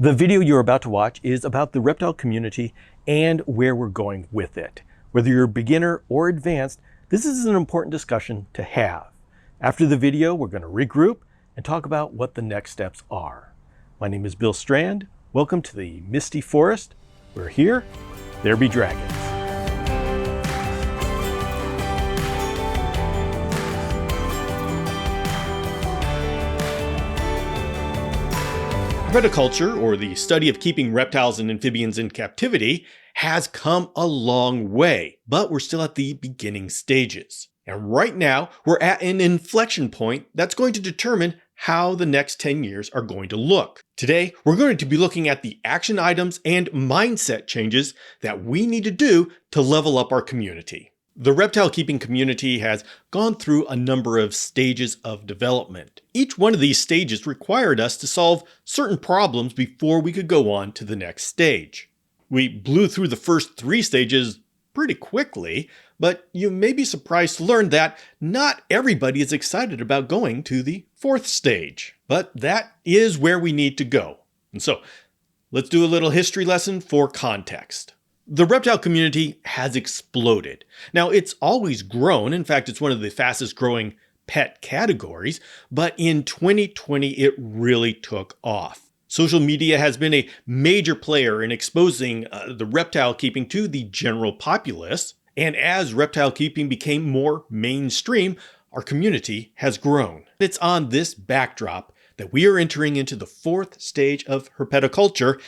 The video you're about to watch is about the reptile community and where we're going with it. Whether you're a beginner or advanced, this is an important discussion to have. After the video, we're going to regroup and talk about what the next steps are. My name is Bill Strand. Welcome to the Misty Forest. We're here. There be dragons. Herpetoculture, or the study of keeping reptiles and amphibians in captivity, has come a long way, but we're still at the beginning stages. And right now, we're at an inflection point that's going to determine how the next 10 years are going to look. Today, we're going to be looking at the action items and mindset changes that we need to do to level up our community. The reptile keeping community has gone through a number of stages of development. Each one of these stages required us to solve certain problems before we could go on to the next stage. We blew through the first 3 stages pretty quickly, but you may be surprised to learn that not everybody is excited about going to the 4th stage. But that is where we need to go. And so, let's do a little history lesson for context. The reptile community has exploded. Now, it's always grown. In fact, it's one of the fastest growing pet categories, but in 2020, it really took off. Social media has been a major player in exposing the reptile keeping to the general populace. And as reptile keeping became more mainstream, our community has grown. It's on this backdrop that we are entering into the 4th stage of herpetoculture,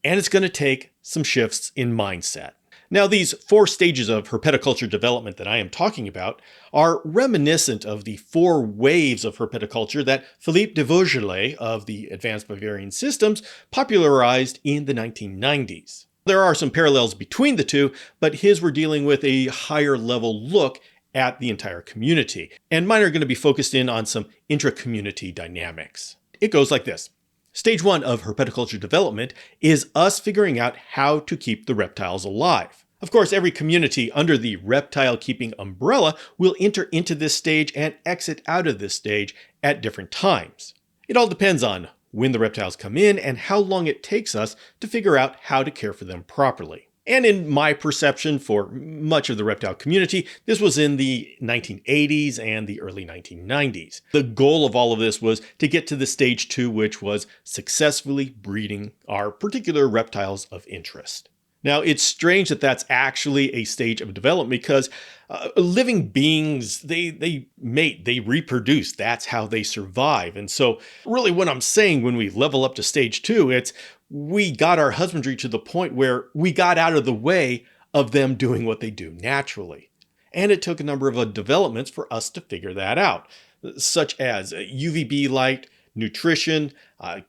and it's going to take some shifts in mindset. Now, these 4 stages of herpetoculture development that I am talking about are reminiscent of the 4 waves of herpetoculture that Philippe de Vogel of the Advanced Bavarian Systems popularized in the 1990s. There are some parallels between the two, but his were dealing with a higher level look at the entire community, and mine are going to be focused in on some intra-community dynamics. It goes like this. Stage 1 of herpetoculture development is us figuring out how to keep the reptiles alive. Of course, every community under the reptile keeping umbrella will enter into this stage and exit out of this stage at different times. It all depends on when the reptiles come in and how long it takes us to figure out how to care for them properly. And in my perception for much of the reptile community, this was in the 1980s and the early 1990s. The goal of all of this was to get to the stage 2, which was successfully breeding our particular reptiles of interest. Now, it's strange that that's actually a stage of development because living beings, they mate, they reproduce. That's how they survive. And so really what I'm saying when we level up to stage 2, it's we got our husbandry to the point where we got out of the way of them doing what they do naturally. And it took a number of developments for us to figure that out, such as UVB light, nutrition,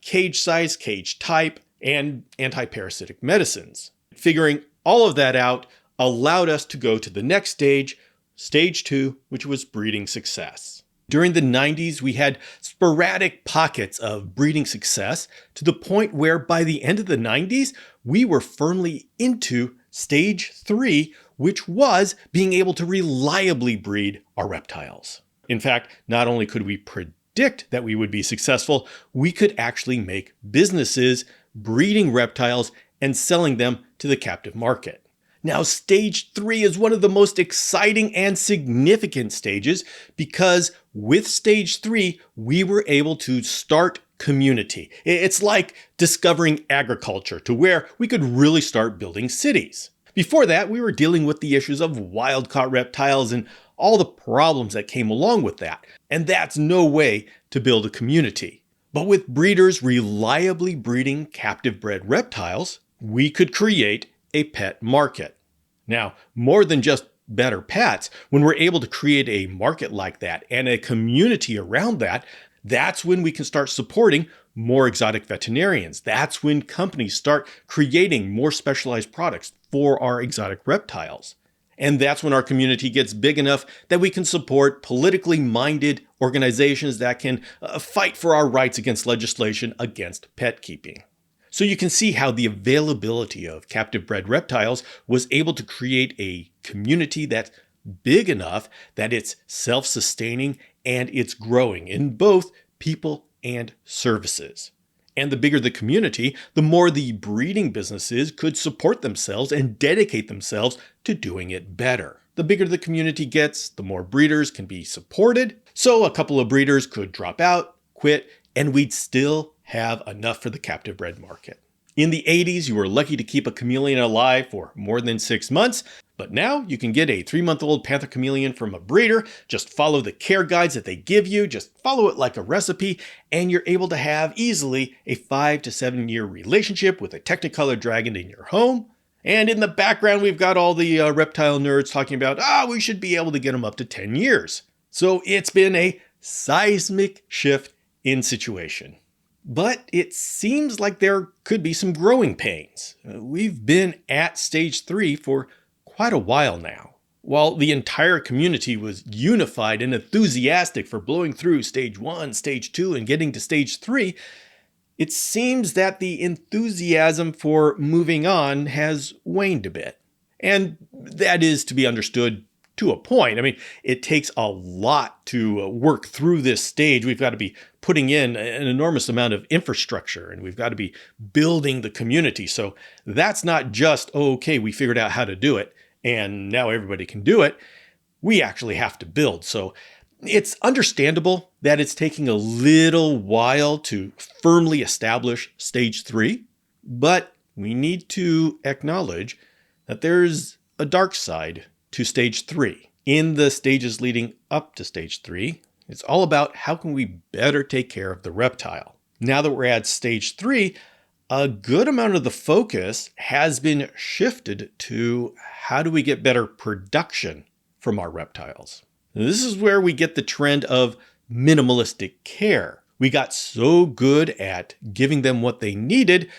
cage size, cage type, and anti-parasitic medicines. Figuring all of that out allowed us to go to the next stage, stage 2, which was breeding success. During the 90s, we had sporadic pockets of breeding success to the point where by the end of the 90s, we were firmly into stage 3, which was being able to reliably breed our reptiles. In fact, not only could we predict that we would be successful, we could actually make businesses breeding reptiles and selling them to the captive market. Now, stage 3 is one of the most exciting and significant stages because with stage 3, we were able to start community. It's like discovering agriculture to where we could really start building cities. Before that, we were dealing with the issues of wild-caught reptiles and all the problems that came along with that. And that's no way to build a community. But with breeders reliably breeding captive-bred reptiles, we could create a pet market. Now, more than just better pets, when we're able to create a market like that and a community around that, that's when we can start supporting more exotic veterinarians. That's when companies start creating more specialized products for our exotic reptiles. And that's when our community gets big enough that we can support politically minded organizations that can fight for our rights against legislation against pet keeping. So you can see how the availability of captive bred reptiles was able to create a community that's big enough that it's self-sustaining and it's growing in both people and services. And the bigger the community, the more the breeding businesses could support themselves and dedicate themselves to doing it better. The bigger the community gets, the more breeders can be supported. So a couple of breeders could drop out, quit, and we'd still have enough for the captive bred market. In the 80s, you were lucky to keep a chameleon alive for more than 6 months, but now you can get a 3-month-old panther chameleon from a breeder. Just follow the care guides that they give you, just follow it like a recipe, and you're able to have easily a 5 to 7 year relationship with a Technicolor dragon in your home. And in the background, we've got all the reptile nerds talking about, we should be able to get them up to 10 years. So it's been a seismic shift in situation. But it seems like there could be some growing pains. We've been at stage 3 for quite a while now. While the entire community was unified and enthusiastic for blowing through stage 1, stage 2, and getting to stage 3, it seems that the enthusiasm for moving on has waned a bit. And that is to be understood to a point. I mean, it takes a lot to work through this stage. We've got to be putting in an enormous amount of infrastructure, and we've got to be building the community. So that's not just, okay, we figured out how to do it, and now everybody can do it. We actually have to build. So it's understandable that it's taking a little while to firmly establish stage 3, but we need to acknowledge that there's a dark side to stage 3. In the stages leading up to stage 3, it's all about how can we better take care of the reptile. Now that we're at stage 3, a good amount of the focus has been shifted to how do we get better production from our reptiles. This is where we get the trend of minimalistic care. We got so good at giving them what they needed,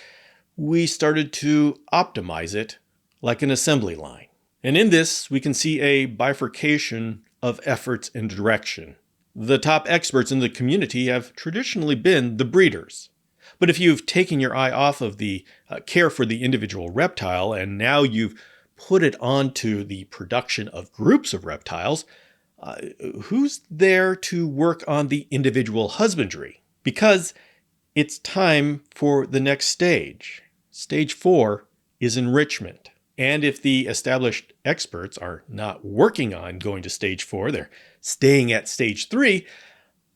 we started to optimize it like an assembly line. And in this, we can see a bifurcation of efforts and direction. The top experts in the community have traditionally been the breeders. But if you've taken your eye off of the care for the individual reptile, and now you've put it onto the production of groups of reptiles, who's there to work on the individual husbandry? Because it's time for the next stage. Stage 4 is enrichment. And if the established experts are not working on going to stage 4, they're staying at stage 3,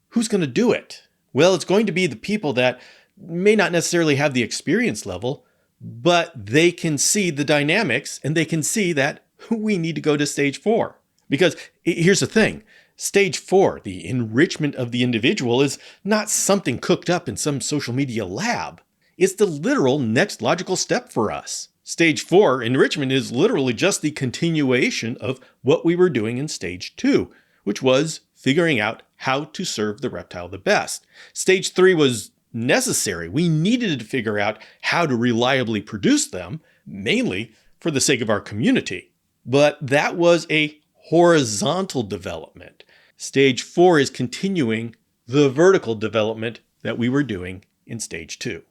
who's going to do it? Well, it's going to be the people that may not necessarily have the experience level, but they can see the dynamics and they can see that we need to go to stage 4. Because here's the thing, stage 4, the enrichment of the individual, is not something cooked up in some social media lab. It's the literal next logical step for us. Stage 4, enrichment, is literally just the continuation of what we were doing in stage 2, which was figuring out how to serve the reptile the best. Stage 3 was necessary. We needed to figure out how to reliably produce them, mainly for the sake of our community. But that was a horizontal development. Stage 4 is continuing the vertical development that we were doing in stage 2.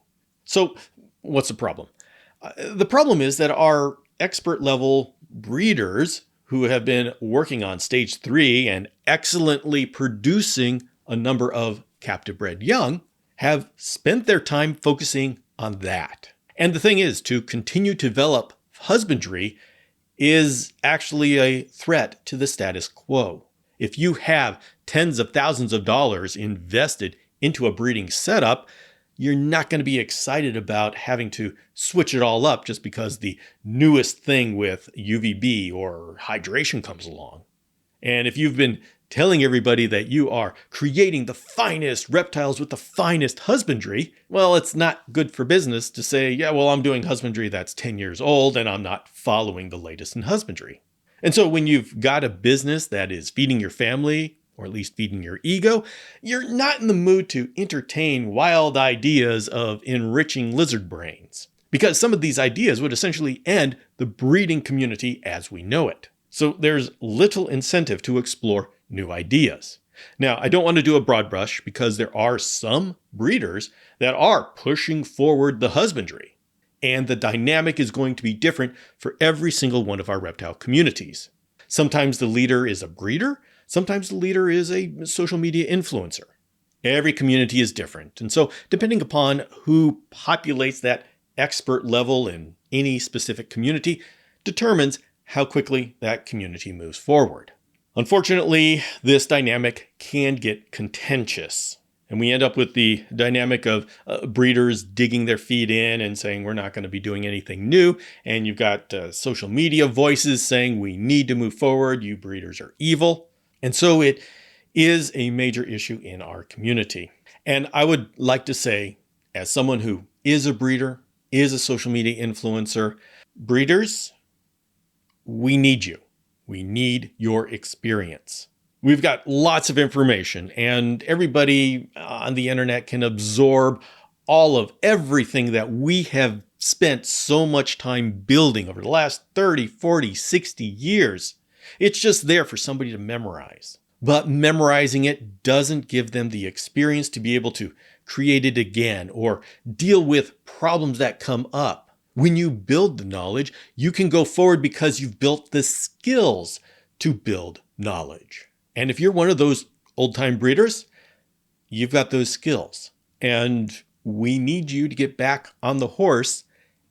So what's the problem? The problem is that our expert level breeders who have been working on stage 3 and excellently producing a number of captive bred young have spent their time focusing on that. And the thing is, to continue to develop husbandry is actually a threat to the status quo. If you have tens of thousands of dollars invested into a breeding setup, you're not going to be excited about having to switch it all up just because the newest thing with UVB or hydration comes along. And if you've been telling everybody that you are creating the finest reptiles with the finest husbandry, well, it's not good for business to say, yeah, well, I'm doing husbandry that's 10 years old and I'm not following the latest in husbandry. And so when you've got a business that is feeding your family, or at least feeding your ego, you're not in the mood to entertain wild ideas of enriching lizard brains, because some of these ideas would essentially end the breeding community as we know it. So there's little incentive to explore new ideas. Now, I don't want to do a broad brush because there are some breeders that are pushing forward the husbandry, and the dynamic is going to be different for every single one of our reptile communities. Sometimes the leader is a breeder. Sometimes the leader is a social media influencer. Every community is different. And so depending upon who populates that expert level in any specific community determines how quickly that community moves forward. Unfortunately, this dynamic can get contentious. And we end up with the dynamic of breeders digging their feet in and saying, we're not going to be doing anything new. And you've got social media voices saying, we need to move forward. You breeders are evil. And so it is a major issue in our community. And I would like to say, as someone who is a breeder, is a social media influencer, breeders, we need you. We need your experience. We've got lots of information, and everybody on the internet can absorb all of everything that we have spent so much time building over the last 30, 40, 60 years. It's just there for somebody to memorize. But memorizing it doesn't give them the experience to be able to create it again or deal with problems that come up. When you build the knowledge, you can go forward because you've built the skills to build knowledge. And if you're one of those old-time breeders, you've got those skills. And we need you to get back on the horse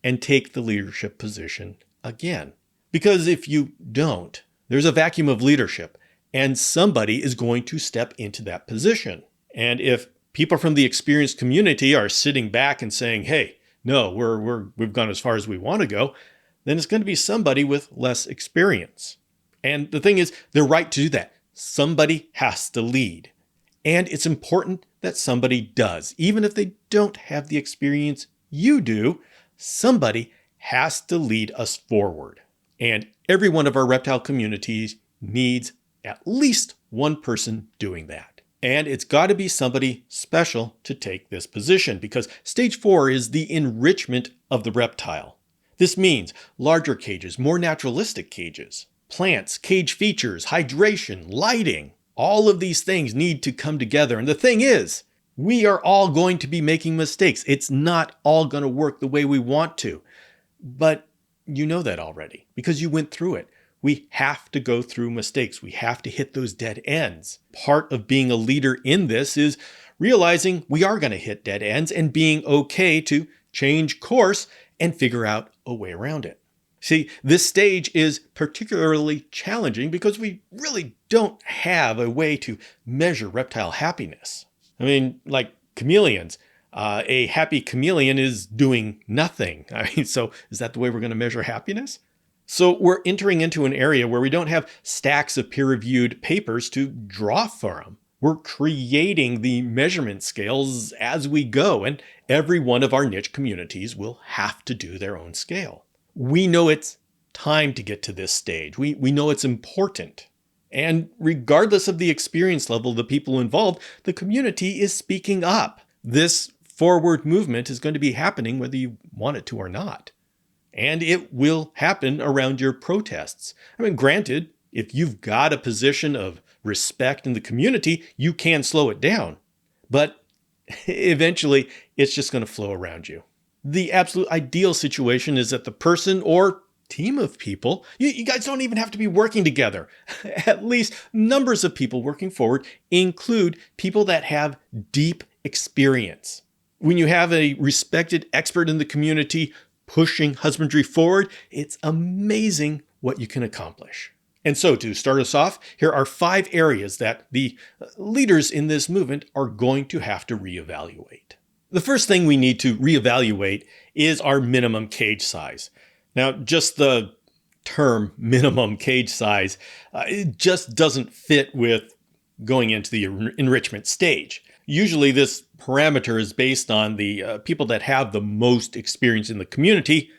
and take the leadership position again. Because if you don't, there's a vacuum of leadership, and somebody is going to step into that position. And if people from the experienced community are sitting back and saying, hey, no, we've gone as far as we want to go, then it's going to be somebody with less experience. And the thing is, they're right to do that. Somebody has to lead. And it's important that somebody does. Even if they don't have the experience you do, somebody has to lead us forward. And every one of our reptile communities needs at least one person doing that. And it's got to be somebody special to take this position, because stage 4 is the enrichment of the reptile. This means larger cages, more naturalistic cages, plants, cage features, hydration, lighting. All of these things need to come together. And the thing is, we are all going to be making mistakes. It's not all going to work the way we want to. But you know that already because you went through it. We have to go through mistakes. We have to hit those dead ends. Part of being a leader in this is realizing we are going to hit dead ends and being okay to change course and figure out a way around it. See, this stage is particularly challenging because we really don't have a way to measure reptile happiness. I mean, like chameleons. A happy chameleon is doing nothing. So is that the way we're going to measure happiness? So we're entering into an area where we don't have stacks of peer-reviewed papers to draw from. We're creating the measurement scales as we go, and every one of our niche communities will have to do their own scale. We know it's time to get to this stage. We know it's important. And regardless of the experience level of the people involved, the community is speaking up. This forward movement is going to be happening whether you want it to or not. And it will happen around your protests. I mean, granted, if you've got a position of respect in the community, you can slow it down. But eventually, it's just going to flow around you. The absolute ideal situation is that the person or team of people, you guys don't even have to be working together. At least numbers of people working forward include people that have deep experience. When you have a respected expert in the community pushing husbandry forward, it's amazing what you can accomplish. And so to start us off, here are 5 areas that the leaders in this movement are going to have to reevaluate. The first thing we need to reevaluate is our minimum cage size. Now, just the term minimum cage size, it just doesn't fit with going into the enrichment stage. Usually this parameter is based on the people that have the most experience in the community,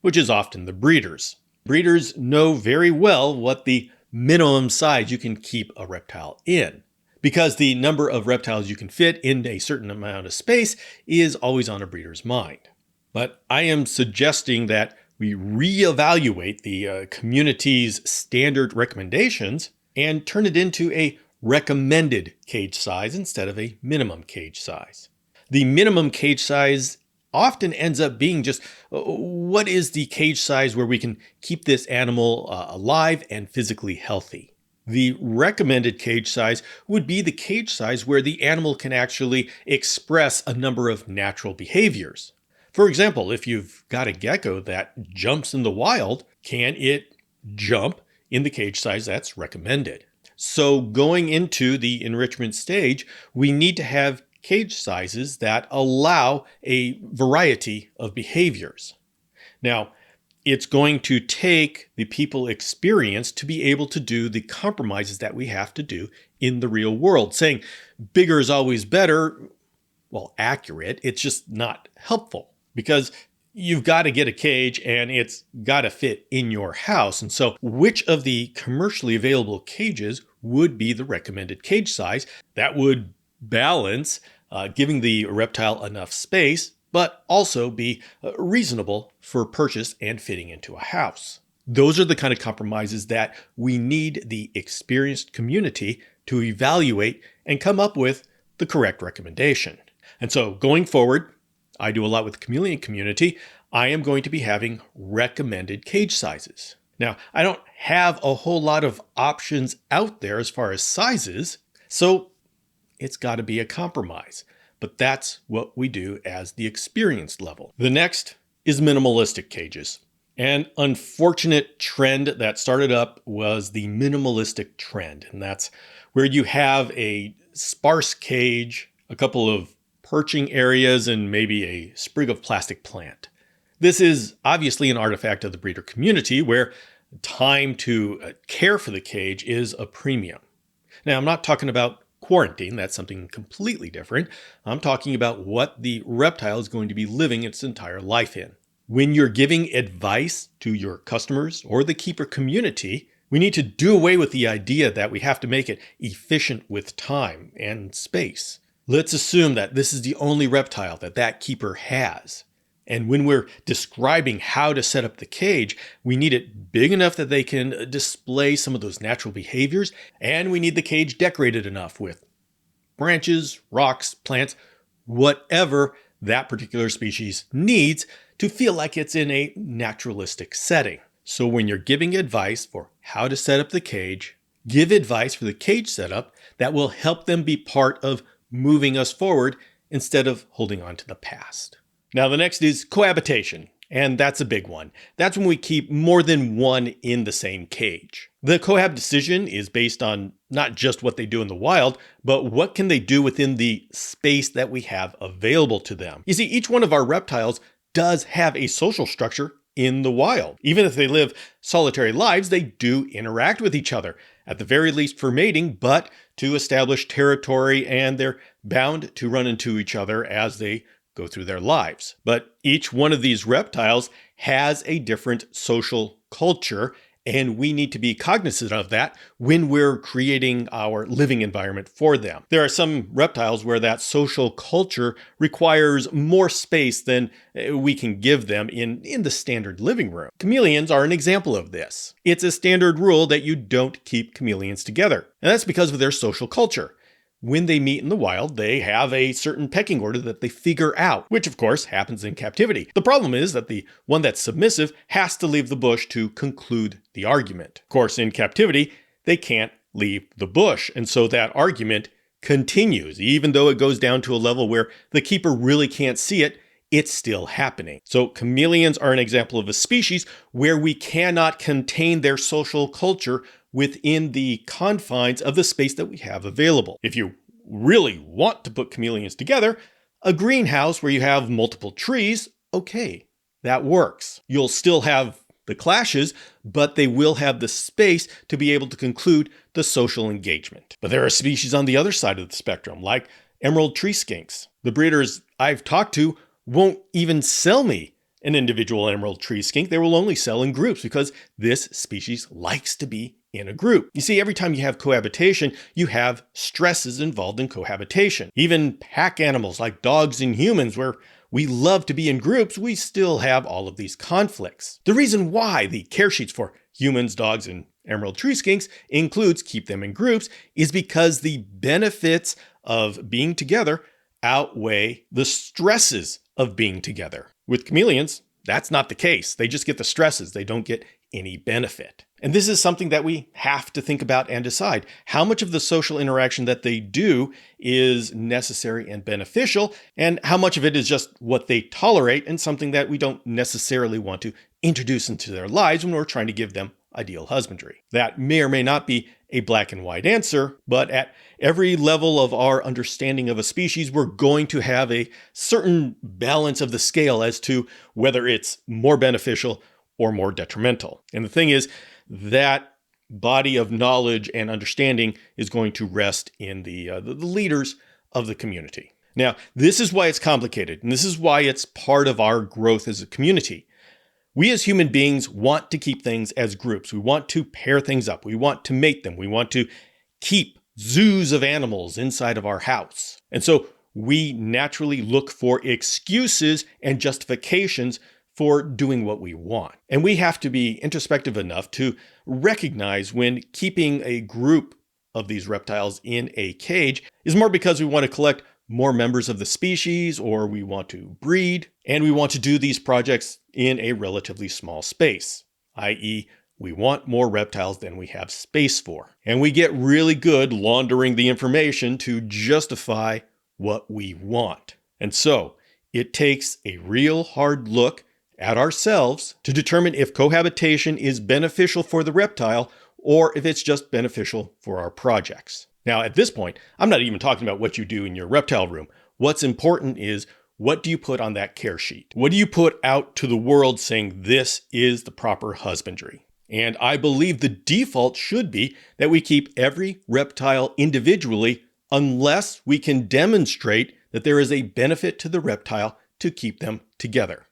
which is often the breeders. Breeders know very well what the minimum size you can keep a reptile in, because the number of reptiles you can fit in a certain amount of space is always on a breeder's mind. But I am suggesting that we reevaluate the community's standard recommendations and turn it into a recommended cage size instead of a minimum cage size. The minimum cage size often ends up being just what is the cage size where we can keep this animal alive and physically healthy. The recommended cage size would be the cage size where the animal can actually express a number of natural behaviors. For example, if you've got a gecko that jumps in the wild, can it jump in the cage size that's recommended? So going into the enrichment stage, we need to have cage sizes that allow a variety of behaviors. Now, it's going to take the people experience to be able to do the compromises that we have to do in the real world. Saying bigger is always better, well, accurate, it's just not helpful because you've got to get a cage and it's got to fit in your house. And so which of the commercially available cages would be the recommended cage size that would balance giving the reptile enough space, but also be reasonable for purchase and fitting into a house? Those are the kind of compromises that we need the experienced community to evaluate and come up with the correct recommendation. And so going forward, I do a lot with the chameleon community. I am going to be having recommended cage sizes. Now, I don't have a whole lot of options out there as far as sizes, so it's got to be a compromise. But that's what we do as the experienced level. The next is minimalistic cages. An unfortunate trend that started up was the minimalistic trend. And that's where you have a sparse cage, a couple of perching areas, and maybe a sprig of plastic plant. This is obviously an artifact of the breeder community where time to care for the cage is a premium. Now, I'm not talking about quarantine. That's something completely different. I'm talking about what the reptile is going to be living its entire life in. When you're giving advice to your customers or the keeper community, we need to do away with the idea that we have to make it efficient with time and space. Let's assume that this is the only reptile that keeper has. And when we're describing how to set up the cage, we need it big enough that they can display some of those natural behaviors, and we need the cage decorated enough with branches, rocks, plants, whatever that particular species needs to feel like it's in a naturalistic setting. So when you're giving advice for how to set up the cage, give advice for the cage setup that will help them be part of moving us forward instead of holding on to the past. Now, the next is cohabitation, and that's a big one. That's when we keep more than one in the same cage. The cohab decision is based on not just what they do in the wild, but what can they do within the space that we have available to them. You see, each one of our reptiles does have a social structure in the wild. Even if they live solitary lives, they do interact with each other, at the very least for mating, but to establish territory, and they're bound to run into each other as they go through their lives. But each one of these reptiles has a different social culture, and we need to be cognizant of that when we're creating our living environment for them. There are some reptiles where that social culture requires more space than we can give them in the standard living room. Chameleons are an example of this. It's a standard rule that you don't keep chameleons together, and that's because of their social culture. When they meet in the wild, they have a certain pecking order that they figure out, which of course happens in captivity. The problem is that the one that's submissive has to leave the bush to conclude the argument. Of course, in captivity, they can't leave the bush, and so that argument continues. Even though it goes down to a level where the keeper really can't see it, it's still happening. So chameleons are an example of a species where we cannot contain their social culture within the confines of the space that we have available. If you really want to put chameleons together, a greenhouse where you have multiple trees, okay, that works. You'll still have the clashes, but they will have the space to be able to conclude the social engagement. But there are species on the other side of the spectrum, like emerald tree skinks. The breeders I've talked to won't even sell me an individual emerald tree skink. They will only sell in groups because this species likes to be in a group. You see, every time you have cohabitation, you have stresses involved in cohabitation. Even pack animals like dogs and humans, where we love to be in groups, we still have all of these conflicts. The reason why the care sheets for humans, dogs, and emerald tree skinks includes keep them in groups is because the benefits of being together outweigh the stresses of being together. With chameleons, That's not the case. They just get the stresses. They don't get any benefit. And this is something that we have to think about and decide. How much of the social interaction that they do is necessary and beneficial, and how much of it is just what they tolerate and something that we don't necessarily want to introduce into their lives when we're trying to give them ideal husbandry. That may or may not be a black and white answer, but at every level of our understanding of a species, we're going to have a certain balance of the scale as to whether it's more beneficial or more detrimental. And the thing is, that body of knowledge and understanding is going to rest in the leaders of the community. Now, this is why it's complicated, and this is why it's part of our growth as a community. We as human beings want to keep things as groups. We want to pair things up. We want to mate them. We want to keep zoos of animals inside of our house. And so we naturally look for excuses and justifications for doing what we want. And we have to be introspective enough to recognize when keeping a group of these reptiles in a cage is more because we want to collect more members of the species, or we want to breed, and we want to do these projects in a relatively small space, i.e., we want more reptiles than we have space for. And we get really good laundering the information to justify what we want. And so it takes a real hard look at ourselves to determine if cohabitation is beneficial for the reptile or if it's just beneficial for our projects. Now, at this point, I'm not even talking about what you do in your reptile room. What's important is, what do you put on that care sheet? What do you put out to the world saying this is the proper husbandry? And I believe the default should be that we keep every reptile individually unless we can demonstrate that there is a benefit to the reptile to keep them together.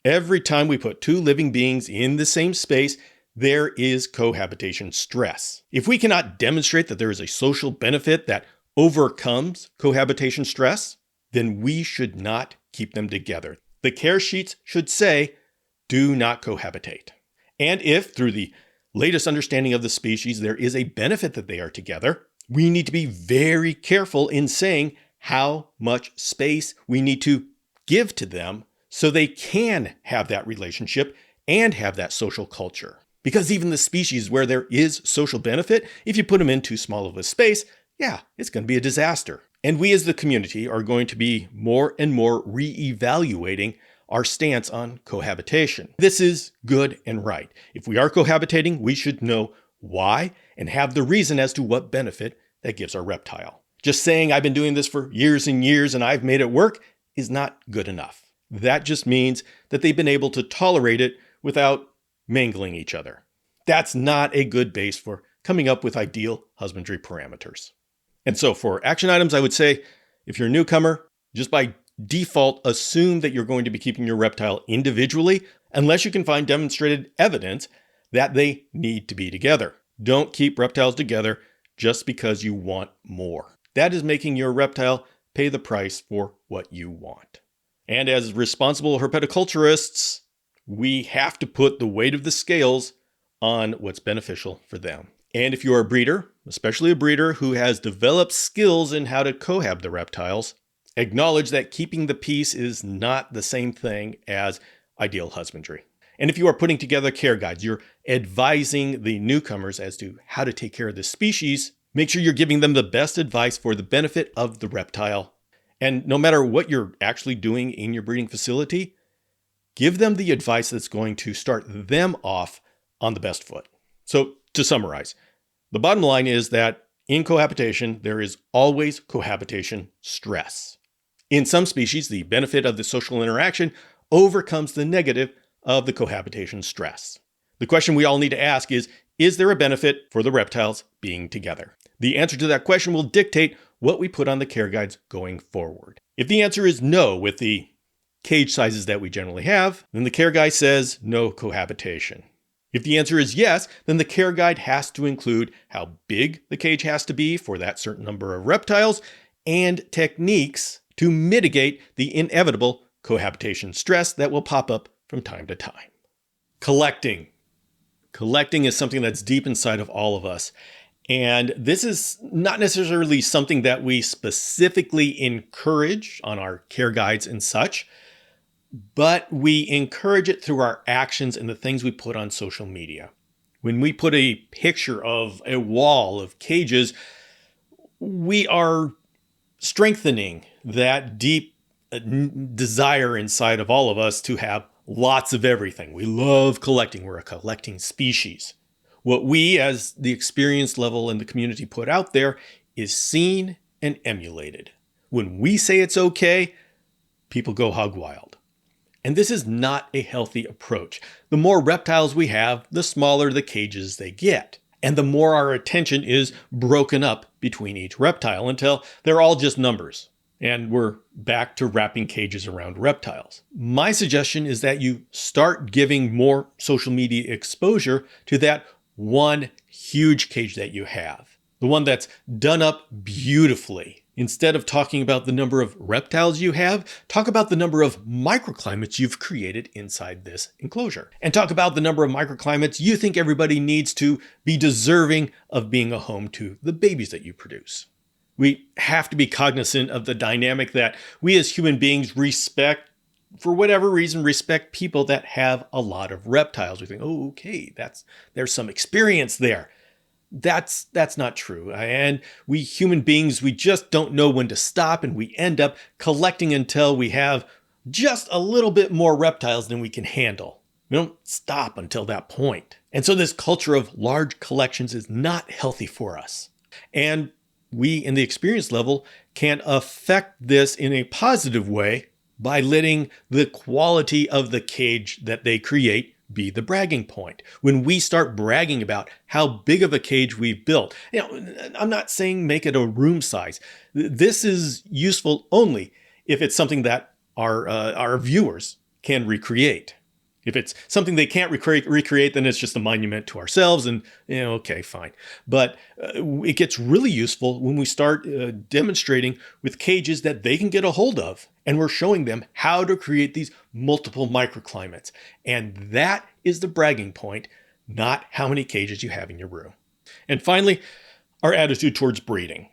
Every time we put two living beings in the same space, there is cohabitation stress. If we cannot demonstrate that there is a social benefit that overcomes cohabitation stress, then we should not keep them together. The care sheets should say, do not cohabitate. And if, through the latest understanding of the species, there is a benefit that they are together, we need to be very careful in saying how much space we need to give to them so they can have that relationship and have that social culture. Because even the species where there is social benefit, if you put them in too small of a space, it's going to be a disaster. And we as the community are going to be more and more reevaluating our stance on cohabitation. This is good and right. If we are cohabitating, we should know why and have the reason as to what benefit that gives our reptile. Just saying I've been doing this for years and years and I've made it work is not good enough. That just means that they've been able to tolerate it without mangling each other. That's not a good base for coming up with ideal husbandry parameters. And so for action items, I would say, if you're a newcomer, just by default, assume that you're going to be keeping your reptile individually, unless you can find demonstrated evidence that they need to be together. Don't keep reptiles together just because you want more. That is making your reptile pay the price for what you want. And as responsible herpetoculturists, we have to put the weight of the scales on what's beneficial for them. And if you're a breeder, especially a breeder who has developed skills in how to cohab the reptiles, acknowledge that keeping the peace is not the same thing as ideal husbandry. And if you are putting together care guides, you're advising the newcomers as to how to take care of this species, make sure you're giving them the best advice for the benefit of the reptile. And no matter what you're actually doing in your breeding facility, give them the advice that's going to start them off on the best foot. So to summarize, the bottom line is that in cohabitation, there is always cohabitation stress. In some species, the benefit of the social interaction overcomes the negative of the cohabitation stress. The question we all need to ask is there a benefit for the reptiles being together? The answer to that question will dictate what we put on the care guides going forward. If the answer is no with the cage sizes that we generally have, then the care guide says no cohabitation. If the answer is yes, then the care guide has to include how big the cage has to be for that certain number of reptiles and techniques to mitigate the inevitable cohabitation stress that will pop up from time to time. Collecting. Collecting is something that's deep inside of all of us. And this is not necessarily something that we specifically encourage on our care guides and such, but we encourage it through our actions and the things we put on social media. When we put a picture of a wall of cages, we are strengthening that deep desire inside of all of us to have lots of everything. We love collecting. We're a collecting species. What we, as the experience level in the community, put out there is seen and emulated. When we say it's okay, people go hog wild. And this is not a healthy approach. The more reptiles we have, the smaller the cages they get. And the more our attention is broken up between each reptile until they're all just numbers. And we're back to wrapping cages around reptiles. My suggestion is that you start giving more social media exposure to that one huge cage that you have. The one that's done up beautifully. Instead of talking about the number of reptiles you have, talk about the number of microclimates you've created inside this enclosure. And talk about the number of microclimates you think everybody needs to be deserving of being a home to the babies that you produce. We have to be cognizant of the dynamic that we as human beings respect, for whatever reason, respect people that have a lot of reptiles. We think, oh, okay, there's some experience there. That's not true. And we human beings, we just don't know when to stop, and we end up collecting until we have just a little bit more reptiles than we can handle. We don't stop until that point. And so this culture of large collections is not healthy for us. And we in the experience level can affect this in a positive way by letting the quality of the cage that they create be the bragging point. When we start bragging about how big of a cage we've built, I'm not saying make it a room size. This is useful only if it's something that our viewers can recreate. If it's something they can't recreate, then it's just a monument to ourselves, and okay, fine. But it gets really useful when we start demonstrating with cages that they can get a hold of, and we're showing them how to create these multiple microclimates. And that is the bragging point, not how many cages you have in your room. And finally, our attitude towards breeding.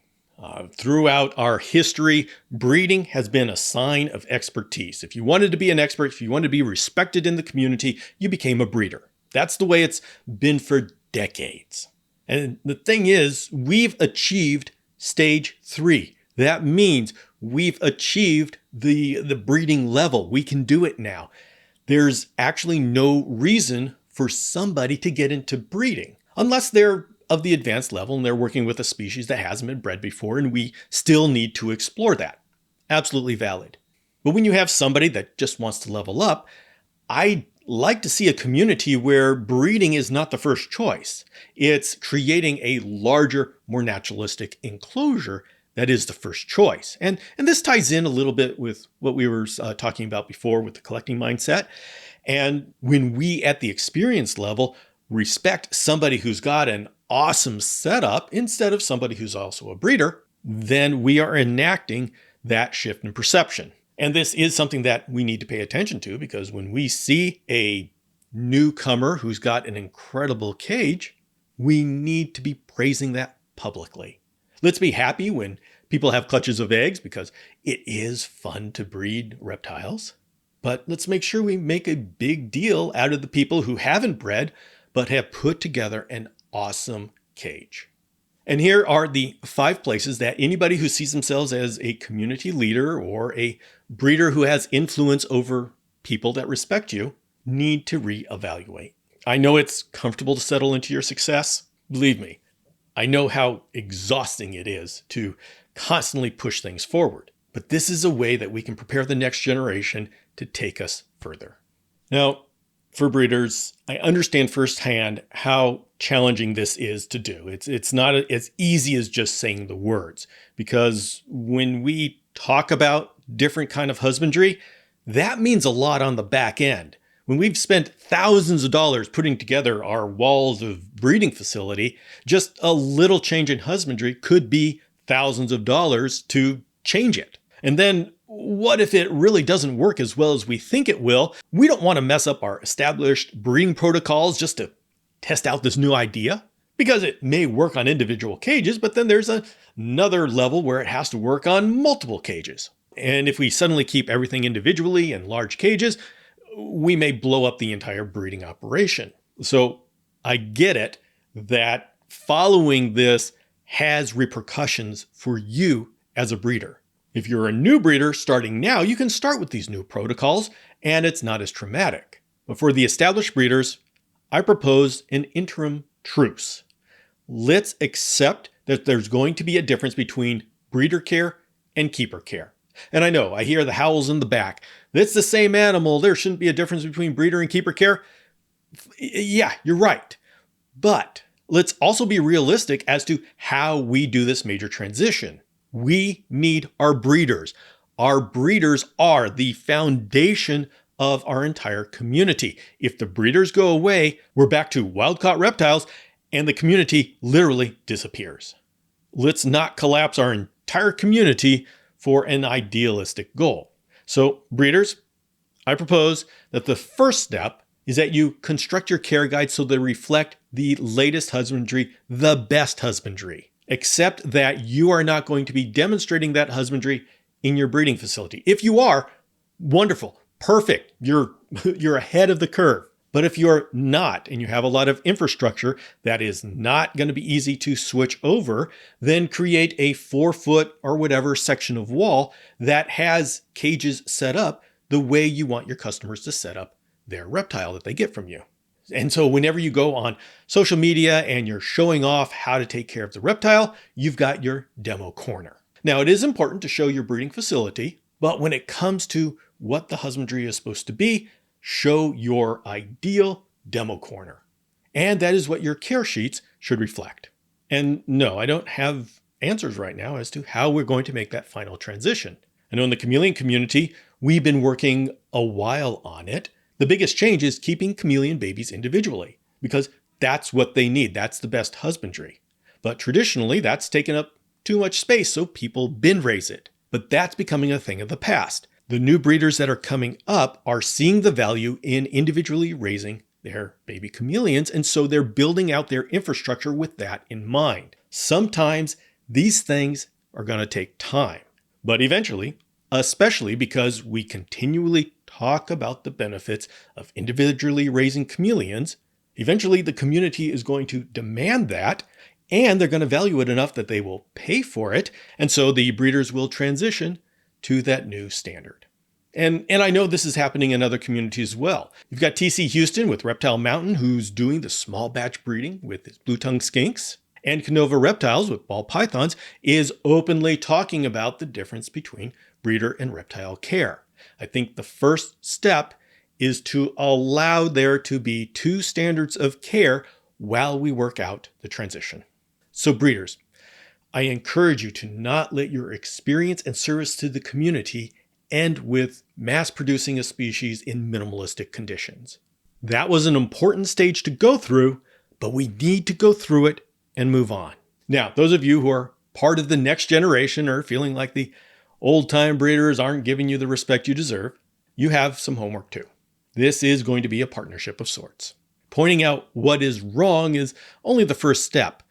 Throughout our history, breeding has been a sign of expertise. If you wanted to be an expert, if you wanted to be respected in the community, you became a breeder. That's the way it's been for decades. And the thing is, we've achieved stage 3. That means we've achieved the breeding level. We can do it now. There's actually no reason for somebody to get into breeding unless they're of the advanced level and they're working with a species that hasn't been bred before, and we still need to explore that. Absolutely valid. But when you have somebody that just wants to level up, I like to see a community where breeding is not the first choice. It's creating a larger, more naturalistic enclosure that is the first choice. And this ties in a little bit with what we were talking about before with the collecting mindset. And when we at the experience level respect somebody who's got an awesome setup instead of somebody who's also a breeder, then we are enacting that shift in perception. And this is something that we need to pay attention to, because when we see a newcomer who's got an incredible cage, we need to be praising that publicly. Let's be happy when people have clutches of eggs, because it is fun to breed reptiles. But let's make sure we make a big deal out of the people who haven't bred, but have put together an awesome cage. And here are the 5 places that anybody who sees themselves as a community leader or a breeder who has influence over people that respect you need to reevaluate. I know it's comfortable to settle into your success. Believe me, I know how exhausting it is to constantly push things forward. But this is a way that we can prepare the next generation to take us further. Now, for breeders, I understand firsthand how challenging this is to do. It's not as easy as just saying the words, because when we talk about different kind of husbandry, that means a lot on the back end. When we've spent thousands of dollars putting together our walls of breeding facility, just a little change in husbandry could be thousands of dollars to change it. And then what if it really doesn't work as well as we think it will? We don't want to mess up our established breeding protocols just to test out this new idea, because it may work on individual cages, but then there's another level where it has to work on multiple cages. And if we suddenly keep everything individually in large cages, we may blow up the entire breeding operation. So I get it that following this has repercussions for you as a breeder. If you're a new breeder starting now, you can start with these new protocols and it's not as traumatic. But for the established breeders, I propose an interim truce. Let's accept that there's going to be a difference between breeder care and keeper care. And I know, I hear the howls in the back. It's the same animal. There shouldn't be a difference between breeder and keeper care. Yeah, you're right. But let's also be realistic as to how we do this major transition. We need our breeders. Our breeders are the foundation of our entire community. If the breeders go away, we're back to wild-caught reptiles and the community literally disappears. Let's not collapse our entire community for an idealistic goal. So, breeders, I propose that the first step is that you construct your care guides so they reflect the latest husbandry, the best husbandry, except that you are not going to be demonstrating that husbandry in your breeding facility. If you are, wonderful, perfect, you're ahead of the curve. But if you're not, and you have a lot of infrastructure that is not going to be easy to switch over, then create a 4-foot or whatever section of wall that has cages set up the way you want your customers to set up their reptile that they get from you. And so whenever you go on social media and you're showing off how to take care of the reptile, you've got your demo corner. Now, it is important to show your breeding facility, but when it comes to what the husbandry is supposed to be, show your ideal demo corner. And that is what your care sheets should reflect. And no, I don't have answers right now as to how we're going to make that final transition. I know in the chameleon community, we've been working a while on it. The biggest change is keeping chameleon babies individually, because that's what they need. That's the best husbandry. But traditionally, that's taken up too much space, so people bin raise it. But that's becoming a thing of the past. The new breeders that are coming up are seeing the value in individually raising their baby chameleons, and so they're building out their infrastructure with that in mind. Sometimes these things are going to take time, but eventually, especially because we continually talk about the benefits of individually raising chameleons, eventually the community is going to demand that, and they're going to value it enough that they will pay for it, and so the breeders will transition to that new standard. And I know this is happening in other communities as well. You've got TC Houston with Reptile Mountain, who's doing the small batch breeding with his blue-tongued skinks. And Canova Reptiles with ball pythons is openly talking about the difference between breeder and reptile care. I think the first step is to allow there to be two standards of care while we work out the transition. So breeders, I encourage you to not let your experience and service to the community end with mass producing a species in minimalistic conditions. That was an important stage to go through, but we need to go through it and move on. Now, those of you who are part of the next generation or feeling like the old-time breeders aren't giving you the respect you deserve, you have some homework too. This is going to be a partnership of sorts. Pointing out what is wrong is only the first step.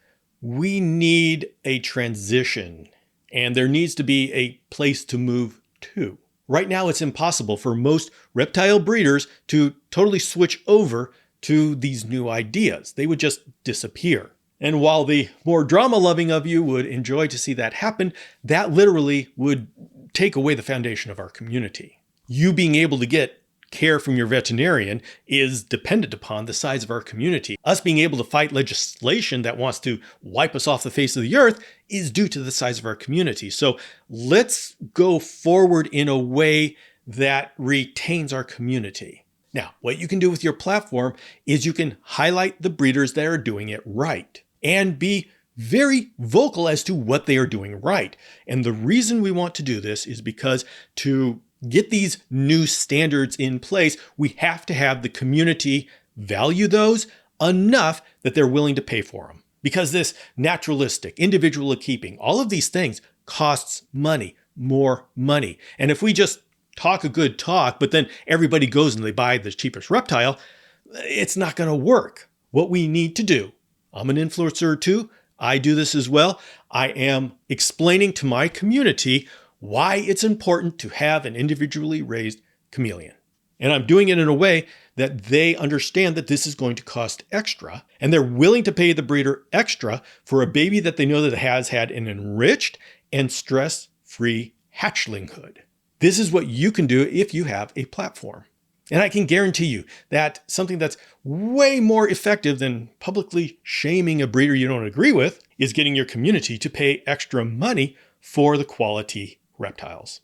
We need a transition, and there needs to be a place to move to. Right now, it's impossible for most reptile breeders to totally switch over to these new ideas. They would just disappear. And while the more drama-loving of you would enjoy to see that happen, that literally would take away the foundation of our community. You being able to get care from your veterinarian is dependent upon the size of our community. Us being able to fight legislation that wants to wipe us off the face of the earth is due to the size of our community. So let's go forward in a way that retains our community. Now, what you can do with your platform is you can highlight the breeders that are doing it right and be very vocal as to what they are doing right. And the reason we want to do this is because to get these new standards in place, we have to have the community value those enough that they're willing to pay for them. Because this naturalistic, individual keeping, all of these things costs money, more money. And if we just talk a good talk, but then everybody goes and they buy the cheapest reptile, it's not going to work. What we need to do, I'm an influencer too, I do this as well, I am explaining to my community why it's important to have an individually raised chameleon. And I'm doing it in a way that they understand that this is going to cost extra, and they're willing to pay the breeder extra for a baby that they know that has had an enriched and stress-free hatchlinghood. This is what you can do if you have a platform. And I can guarantee you that something that's way more effective than publicly shaming a breeder you don't agree with is getting your community to pay extra money for the quality reptiles.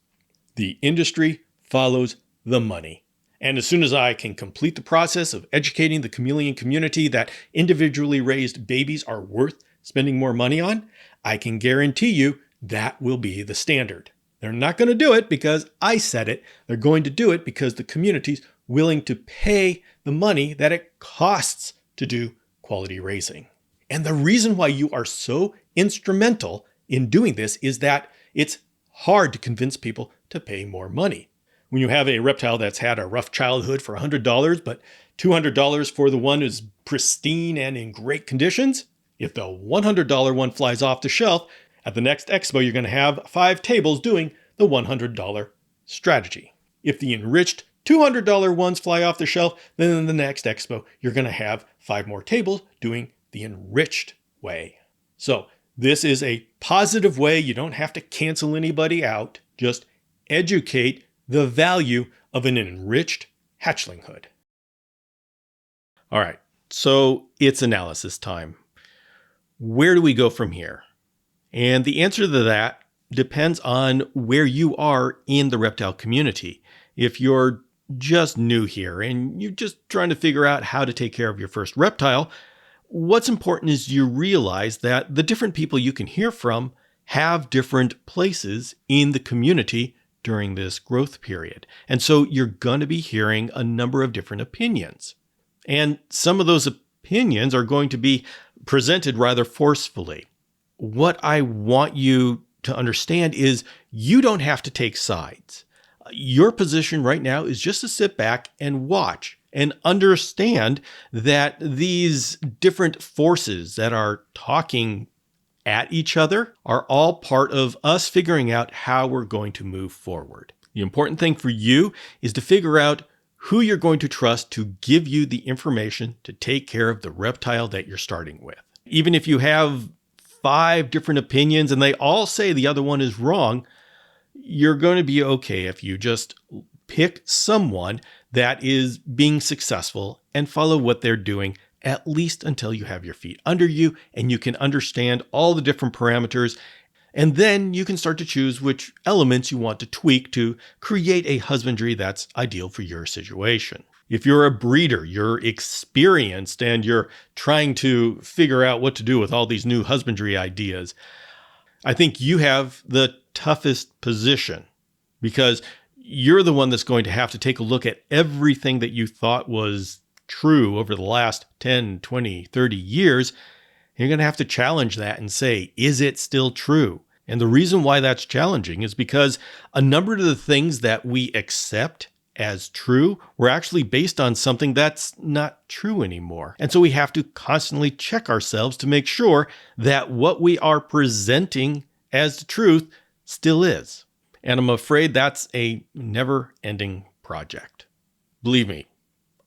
The industry follows the money. And as soon as I can complete the process of educating the chameleon community that individually raised babies are worth spending more money on, I can guarantee you that will be the standard. They're not going to do it because I said it. They're going to do it because the community's willing to pay the money that it costs to do quality raising. And the reason why you are so instrumental in doing this is that it's hard to convince people to pay more money. When you have a reptile that's had a rough childhood for $100, but $200 for the one who's pristine and in great conditions, if the $100 one flies off the shelf, at the next expo, you're going to have 5 tables doing the $100 strategy. If the enriched $200 ones fly off the shelf, then in the next expo, you're going to have 5 more tables doing the enriched way. So this is a positive way. You don't have to cancel anybody out. Just educate the value of an enriched hatchlinghood. All right, so it's analysis time. Where do we go from here? And the answer to that depends on where you are in the reptile community. If you're just new here and you're just trying to figure out how to take care of your first reptile, what's important is you realize that the different people you can hear from have different places in the community during this growth period. And so you're going to be hearing a number of different opinions. And some of those opinions are going to be presented rather forcefully. What I want you to understand is you don't have to take sides. Your position right now is just to sit back and watch and understand that these different forces that are talking at each other are all part of us figuring out how we're going to move forward. The important thing for you is to figure out who you're going to trust to give you the information to take care of the reptile that you're starting with. Even if you have 5 different opinions and they all say the other one is wrong, you're going to be okay if you just pick someone that is being successful and follow what they're doing, at least until you have your feet under you and you can understand all the different parameters. And then you can start to choose which elements you want to tweak to create a husbandry that's ideal for your situation. If you're a breeder, you're experienced, and you're trying to figure out what to do with all these new husbandry ideas, I think you have the toughest position because you're the one that's going to have to take a look at everything that you thought was true over the last 10, 20, 30 years. You're going to have to challenge that and say, is it still true? And the reason why that's challenging is because a number of the things that we accept as true were actually based on something that's not true anymore. And so we have to constantly check ourselves to make sure that what we are presenting as the truth still is. And I'm afraid that's a never-ending project. Believe me,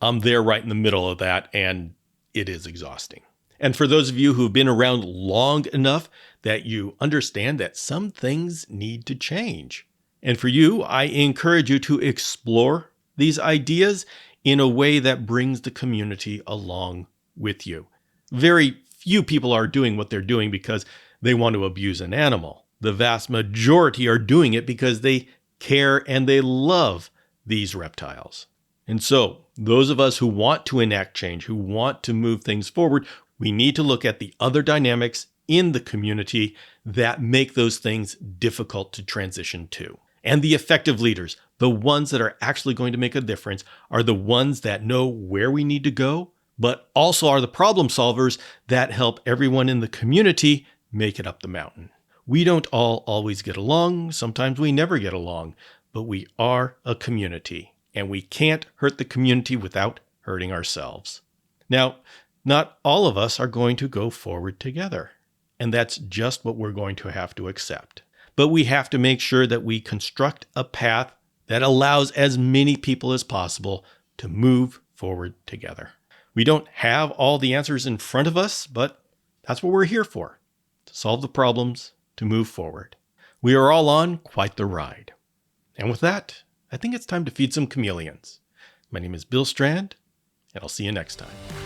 I'm there right in the middle of that, and it is exhausting. And for those of you who've been around long enough that you understand that some things need to change. And for you, I encourage you to explore these ideas in a way that brings the community along with you. Very few people are doing what they're doing because they want to abuse an animal. The vast majority are doing it because they care and they love these reptiles. And so those of us who want to enact change, who want to move things forward, we need to look at the other dynamics in the community that make those things difficult to transition to. And the effective leaders, the ones that are actually going to make a difference, are the ones that know where we need to go, but also are the problem solvers that help everyone in the community make it up the mountain. We don't all always get along. Sometimes we never get along, but we are a community, and we can't hurt the community without hurting ourselves. Now, not all of us are going to go forward together, and that's just what we're going to have to accept. but we have to make sure that we construct a path that allows as many people as possible to move forward together. We don't have all the answers in front of us, but that's what we're here for, to solve the problems, to move forward. We are all on quite the ride. And with that, I think it's time to feed some chameleons. My name is Bill Strand, and I'll see you next time.